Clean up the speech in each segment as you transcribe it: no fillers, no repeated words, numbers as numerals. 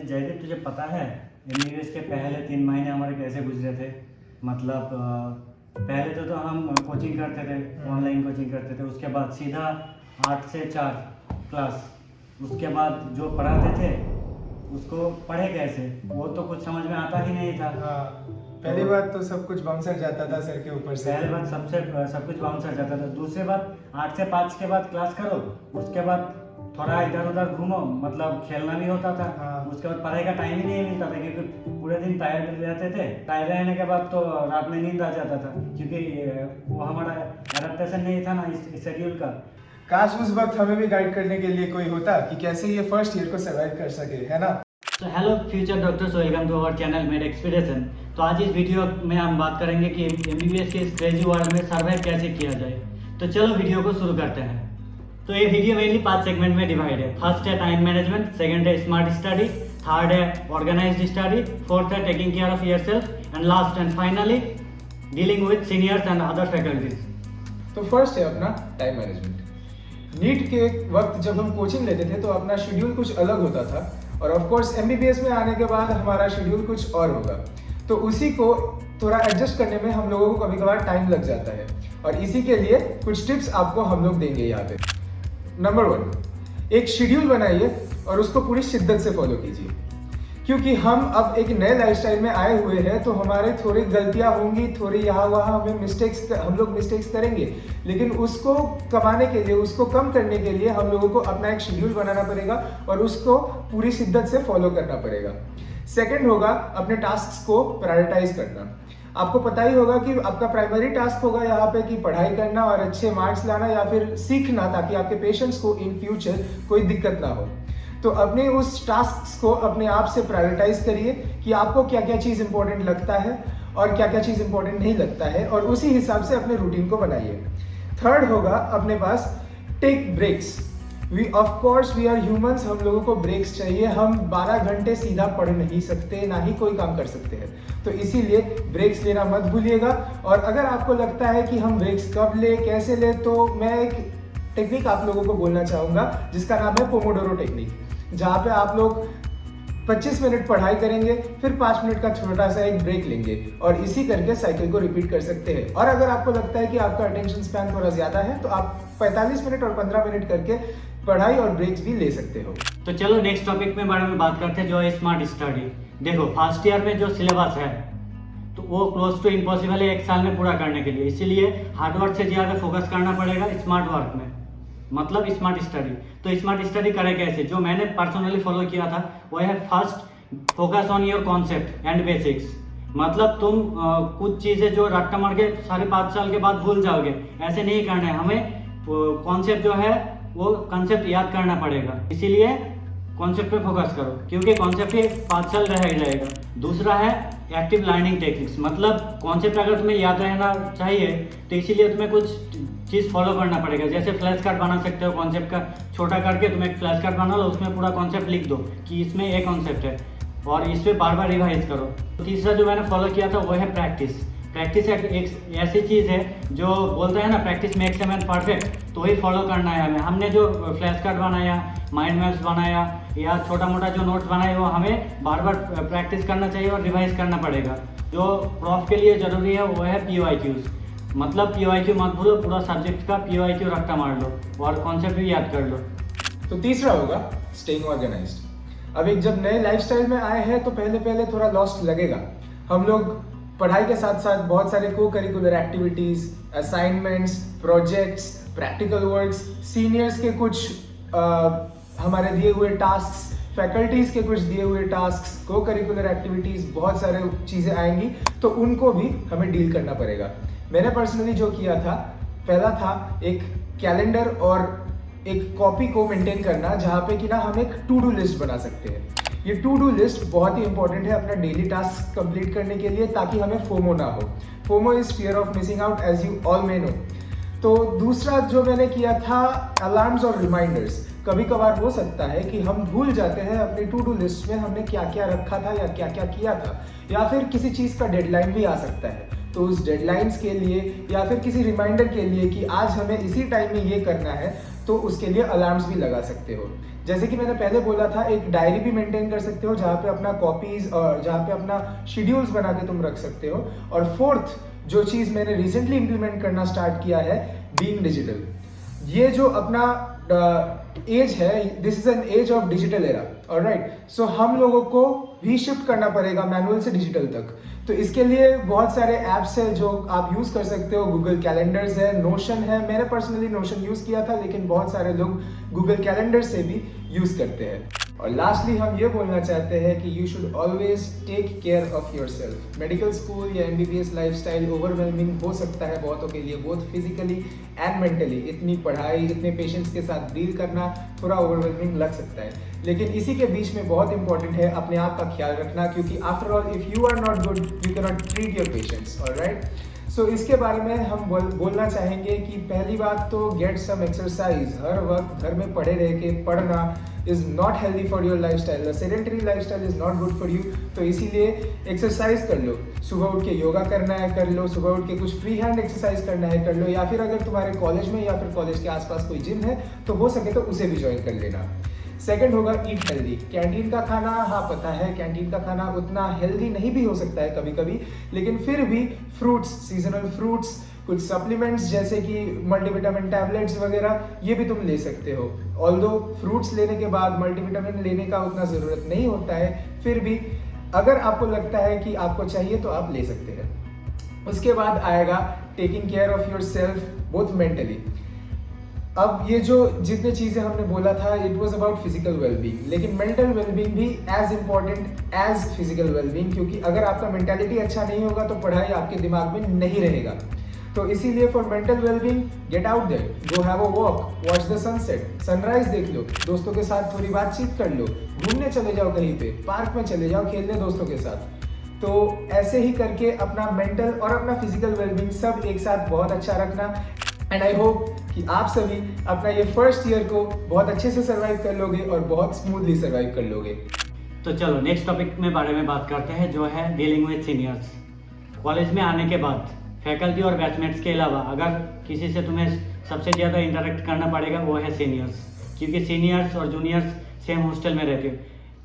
जयदीप तुझे पता है एमबीबीएस के पहले 3 महीने हमारे कैसे गुजरे थे? मतलब पहले तो हम कोचिंग करते थे, ऑनलाइन कोचिंग करते थे। उसके बाद सीधा 8 से 4 क्लास। उसके बाद जो पढ़ाते थे उसको पढ़े कैसे, वो तो कुछ समझ में आता ही नहीं था। हाँ, पहली बात तो सब कुछ बाउंसर जाता था सर के ऊपर से। पहली बात सब कुछ बाउंसर जाता था। दूसरी बात 8 से 5 के बाद क्लास करो, उसके बाद थोड़ा इधर उधर घूमो, मतलब खेलना भी होता था। हाँ। उसके बाद पढ़ाई का टाइम ही नहीं मिलता था क्योंकि पूरे दिन टायर्ड रहते थे। टायर्ड रहने के बाद तो रात में नींद आ जाता था क्योंकि वो हमारा एडेप्टेशन नहीं था ना इस शेड्यूल का। काश उस वक्त हमें भी गाइड करने के लिए कोई होता कि कैसे ये फर्स्ट ईयर को सर्वाइव कर सके, है ना। तो hello future doctors, welcome to our channel med expedition. तो आज इस वीडियो में हम बात करेंगे कि एमबीबीएस के इस क्रेजी वर्ल्ड में सर्वाइव कैसे किया जाए। तो चलो वीडियो को शुरू करते हैं। तो ये वीडियो मेनली 5 सेगमेंट में डिवाइड है। फर्स्ट है टाइम मैनेजमेंट, सेकंड है स्मार्ट स्टडी, थर्ड है ऑर्गेनाइज्ड स्टडी, फोर्थ है taking care of yourself and last and finally dealing with seniors and other faculties. तो फर्स्ट है अपना टाइम मैनेजमेंट। नीट के वक्त जब हम कोचिंग लेते थे तो अपना शेड्यूल कुछ अलग होता था और ऑफ कोर्स एमबीबीएस में आने के बाद हमारा शेड्यूल कुछ और होगा। तो उसी को थोड़ा एडजस्ट करने में हम लोगों को कभी कभार टाइम लग जाता है और इसी के लिए कुछ टिप्स आपको हम लोग देंगे यहाँ पे। नंबर 1, एक शेड्यूल बनाइए और उसको पूरी शिद्दत से फॉलो कीजिए, क्योंकि हम अब एक नए लाइफस्टाइल में आए हुए हैं तो हमारे थोड़ी गलतियां होंगी, थोड़ी यहाँ वहाँ हम लोग मिस्टेक्स करेंगे, लेकिन उसको कमाने के लिए, उसको कम करने के लिए हम लोगों को अपना एक शेड्यूल बनाना पड़ेगा और उसको पूरी शिद्दत से फॉलो करना पड़ेगा। सेकंड होगा अपने टास्क को प्रायोरिटाइज करना। आपको पता ही होगा कि आपका प्राइमरी टास्क होगा यहाँ पे कि पढ़ाई करना और अच्छे मार्क्स लाना या फिर सीखना, ताकि आपके पेशेंट्स को इन फ्यूचर कोई दिक्कत ना हो। तो अपने उस टास्क को अपने आप से प्रायोरिटाइज करिए कि आपको क्या क्या चीज़ इंपॉर्टेंट लगता है और क्या क्या चीज़ इंपॉर्टेंट नहीं लगता है और उसी हिसाब से अपने रूटीन को बनाइए। थर्ड होगा अपने पास take breaks. We are humans, हम लोगों को ब्रेक्स चाहिए। हम 12 घंटे सीधा पढ़ नहीं सकते, ना ही कोई काम कर सकते हैं, तो इसीलिए ब्रेक्स लेना मत भूलिएगा। और अगर आपको लगता है कि हम ब्रेक्स कब ले, कैसे ले, तो मैं एक टेक्निक आप लोगों को बोलना चाहूँगा जिसका नाम है पोमोडोरो टेक्निक, जहाँ पे आप लोग 25 मिनट पढ़ाई करेंगे, फिर 5 मिनट का छोटा सा एक ब्रेक लेंगे और इसी करके साइकिल को रिपीट कर सकते हैं। और अगर आपको लगता है कि आपका अटेंशन स्पैन थोड़ा ज़्यादा है तो आप 45 मिनट और 15 मिनट करके पढ़ाई और ब्रेक्स भी ले सकते हो। तो चलो नेक्स्ट टॉपिक में बारे में बात करते हैं, जो है स्मार्ट स्टडी। देखो फर्स्ट ईयर में जो सिलेबस है तो वो क्लोज टू इम्पॉसिबल है 1 साल में पूरा करने के लिए, इसीलिए हार्डवर्क से ज़्यादा फोकस करना पड़ेगा स्मार्ट वर्क में, मतलब स्मार्ट स्टडी। तो स्मार्ट स्टडी करें कैसे, जो मैंने पर्सनली फॉलो किया था वो है first focus on your concept and basics. मतलब तुम कुछ चीज़ें जो रट्टा मार के 5.5 साल के बाद भूल जाओगे, ऐसे नहीं करना है। हमें कॉन्सेप्ट जो है वो कॉन्सेप्ट याद करना पड़ेगा, इसीलिए कॉन्सेप्ट पे फोकस करो क्योंकि कॉन्सेप्ट ही 5 साल रह जाएगा। दूसरा है एक्टिव लर्निंग टेक्निक्स, मतलब कॉन्सेप्ट अगर तुम्हें याद रहना चाहिए तो इसीलिए तुम्हें कुछ चीज़ फॉलो करना पड़ेगा। जैसे फ्लैश कार्ड बना सकते हो, कॉन्सेप्ट का छोटा करके तुम एक फ्लैश कार्ड बना लो, उसमें पूरा कॉन्सेप्ट लिख दो कि इसमें एक कॉन्सेप्ट है और इस पर बार बार रिवाइज करो। तीसरा जो मैंने फॉलो किया था वो है प्रैक्टिस। प्रैक्टिस एक ऐसी चीज़ है जो बोलते हैं ना practice makes a man perfect, तो वही फॉलो करना है हमें। हमने जो फ्लैश कार्ड बनाया, माइंड मैप्स बनाया या छोटा मोटा जो नोट्स बनाए, वो हमें बार बार प्रैक्टिस करना चाहिए और रिवाइज करना पड़ेगा। जो प्रॉफ के लिए ज़रूरी है वो है POIQs, मतलब POIQ मत भूलो, पूरा सब्जेक्ट का POIQ रट्टा मार लो और कॉन्सेप्ट भी याद कर लो। तो तीसरा होगा स्टेइंग ऑर्गेनाइज्ड। अब एक जब नए लाइफस्टाइल में आए हैं तो पहले थोड़ा लॉस्ट लगेगा। हम लोग पढ़ाई के साथ साथ बहुत सारे को curricular activities, assignments, projects, practical works, seniors के कुछ हमारे दिए हुए टास्क्स, फैकल्टीज के कुछ दिए हुए टास्क्स, को करिकुलर एक्टिविटीज, बहुत सारे चीज़ें आएंगी तो उनको भी हमें डील करना पड़ेगा। मैंने पर्सनली जो किया था, पहला था एक कैलेंडर और एक कॉपी को मेंटेन करना, जहाँ पे कि ना हम एक टू डू लिस्ट बना सकते हैं। ये टू डू लिस्ट बहुत ही इंपॉर्टेंट है अपना डेली टास्क कंप्लीट करने के लिए, ताकि हमें फोमो ना हो। FOMO is fear of missing out, as you all may know. तो दूसरा जो मैंने किया था, अलार्म्स और रिमाइंडर्स। कभी कभार हो सकता है कि हम भूल जाते हैं अपनी टू डू लिस्ट में हमने क्या क्या रखा था या क्या क्या किया था, या फिर किसी चीज़ का डेडलाइन भी आ सकता है। तो उस डेडलाइंस के लिए या फिर किसी रिमाइंडर के लिए कि आज हमें इसी टाइम में ये करना है, तो उसके लिए अलार्म्स भी लगा सकते हो। जैसे कि मैंने पहले बोला था, एक डायरी भी मेंटेन कर सकते हो जहाँ पे अपना कॉपीज और जहाँ पे अपना शेड्यूल्स बना के तुम रख सकते हो। और फोर्थ जो चीज़ मैंने रिसेंटली इंप्लीमेंट करना स्टार्ट किया है, बीइंग डिजिटल। ये जो अपना एज है, this is an age of digital era, alright. So हम लोगों को भी शिफ्ट करना पड़ेगा मैनुअल से डिजिटल तक। तो इसके लिए बहुत सारे ऐप्स है जो आप यूज कर सकते हो। गूगल कैलेंडर्स है, नोशन है। मैंने पर्सनली नोशन यूज किया था, लेकिन बहुत सारे लोग गूगल कैलेंडर से भी यूज करते हैं। और लास्टली हम ये बोलना चाहते हैं कि you should always take care of yourself. Medical school या MBBS लाइफस्टाइल ओवरवेलमिंग हो सकता है बहुतों के लिए, बोथ फिजिकली एंड मेंटली। इतनी पढ़ाई, इतने पेशेंट्स के साथ डील करना थोड़ा ओवरवेलमिंग लग सकता है, लेकिन इसी के बीच में बहुत इंपॉर्टेंट है अपने आप का ख्याल रखना, क्योंकि after all if you are not good you can not treat your patients, alright. So इसके बारे में हम बोलना चाहेंगे कि पहली बात तो गेट सम एक्सरसाइज। हर वक्त घर में पड़े रह के पढ़ना is not healthy for your lifestyle. Sedentary lifestyle is not good for you. तो इसीलिए एक्सरसाइज कर लो। सुबह उठ के योगा करना है कर लो, सुबह उठ के कुछ फ्री हैंड एक्सरसाइज करना है कर लो, या फिर अगर तुम्हारे कॉलेज में या फिर कॉलेज के आसपास कोई जिम है तो हो सके तो उसे भी ज्वाइन कर लेना। सेकंड होगा ईट हेल्दी। कैंटीन का खाना, हाँ पता है कैंटीन का खाना उतना हेल्दी नहीं भी हो सकता है कभी कभी, लेकिन फिर भी फ्रूट्स, सीजनल फ्रूट्स, कुछ सप्लीमेंट्स जैसे कि मल्टीविटामिन टैबलेट्स वगैरह, ये भी तुम ले सकते हो। ऑल्दो फ्रूट्स लेने के बाद मल्टीविटामिन लेने का उतना ज़रूरत नहीं होता है, फिर भी अगर आपको लगता है कि आपको चाहिए तो आप ले सकते हैं। उसके बाद आएगा taking care of your self both mentally. अब ये जो जितने चीज़ें हमने बोला था, it was about physical wellbeing, लेकिन मेंटल वेलबींग भी as important as physical wellbeing, क्योंकि अगर आपका मेंटालिटी अच्छा नहीं होगा तो पढ़ाई आपके दिमाग में नहीं रहेगा। तो इसीलिए for mental wellbeing get out there, go have a walk, watch the sunset, sunrise देख लो, दोस्तों के साथ थोड़ी बातचीत कर लो, घूमने चले जाओ कहीं पे, पार्क में चले जाओ खेलने दोस्तों के साथ। तो ऐसे ही करके अपना मेंटल और अपना फिजिकल वेलबींग सब एक साथ बहुत अच्छा रखना। एंड आई होप कि आप सभी अपना ये फर्स्ट ईयर को बहुत अच्छे से सर्वाइव कर लोगे और बहुत स्मूथली सर्वाइव कर लोगे। तो चलो नेक्स्ट टॉपिक में बारे में बात करते हैं, जो है डीलिंग विद सीनियर्स। कॉलेज में आने के बाद फैकल्टी और बैचमेट्स के अलावा अगर किसी से तुम्हें सबसे ज़्यादा इंटरेक्ट करना पड़ेगा वो है सीनियर्स, क्योंकि सीनियर्स और जूनियर्स सेम हॉस्टल में रहते हो।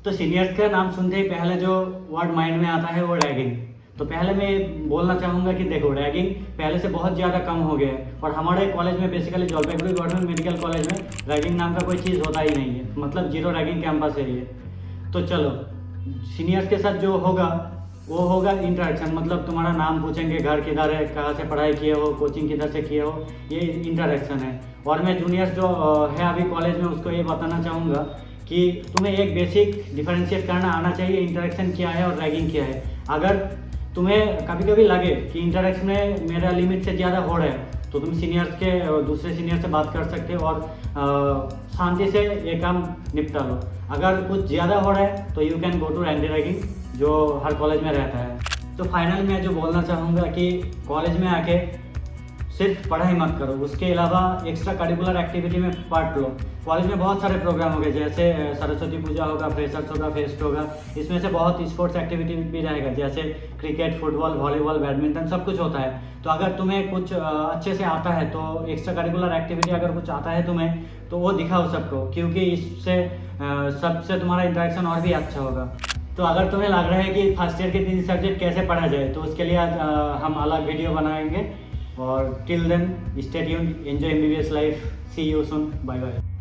तो सीनियर्स का नाम सुनते ही पहले जो वर्ड माइंड में आता है वो रैगिंग। तो पहले मैं बोलना चाहूँगा कि देखो, रैगिंग पहले से बहुत ज़्यादा कम हो गया है, और हमारे कॉलेज में basically Jalpaiguri government medical college में रैगिंग नाम का कोई चीज़ होता ही नहीं है, मतलब जीरो रैगिंग कैंपस है ये। तो चलो सीनियर्स के साथ जो होगा वो होगा इंटरेक्शन, मतलब तुम्हारा नाम पूछेंगे, घर किधर है, कहाँ से पढ़ाई किए हो, कोचिंग किधर से किए हो, ये इंटरेक्शन है। और मैं जूनियर्स जो है अभी कॉलेज में उसको ये बताना चाहूँगा कि तुम्हें एक बेसिक डिफरेंशिएट करना आना चाहिए, इंटरेक्शन क्या है और रैगिंग क्या है। अगर तुम्हें कभी कभी लगे कि इंटरेक्शन में मेरा लिमिट से ज़्यादा हो रहा है तो तुम सीनियर्स के दूसरे सीनियर से बात कर सकते हो और शांति से ये काम निपटा लो। अगर कुछ ज़्यादा हो रहा है तो you can go to anti ragging जो हर कॉलेज में रहता है। तो फाइनल में जो बोलना चाहूँगा कि कॉलेज में आके सिर्फ पढ़ाई मत करो, उसके अलावा एक्स्ट्रा करिकुलर एक्टिविटी में पार्ट लो। कॉलेज में बहुत सारे प्रोग्राम हो गए, जैसे सरस्वती पूजा होगा, फ्रेशर्स होगा, फेस्ट होगा, इसमें से बहुत स्पोर्ट्स एक्टिविटी भी रहेगा, जैसे क्रिकेट, फुटबॉल, वॉलीबॉल, बैडमिंटन, सब कुछ होता है। तो अगर तुम्हें कुछ अच्छे से आता है तो एक्स्ट्रा करिकुलर एक्टिविटी अगर कुछ आता है तुम्हें तो वो दिखाओ सबको, क्योंकि इससे सबसे तुम्हारा इंटरेक्शन और भी अच्छा होगा। तो अगर तुम्हें लग रहा है कि फर्स्ट ईयर के 3 सब्जेक्ट कैसे पढ़ा जाए तो उसके लिए आज हम अलग वीडियो बनाएंगे। और till then stay tuned, enjoy MBBS life, see you soon, bye bye.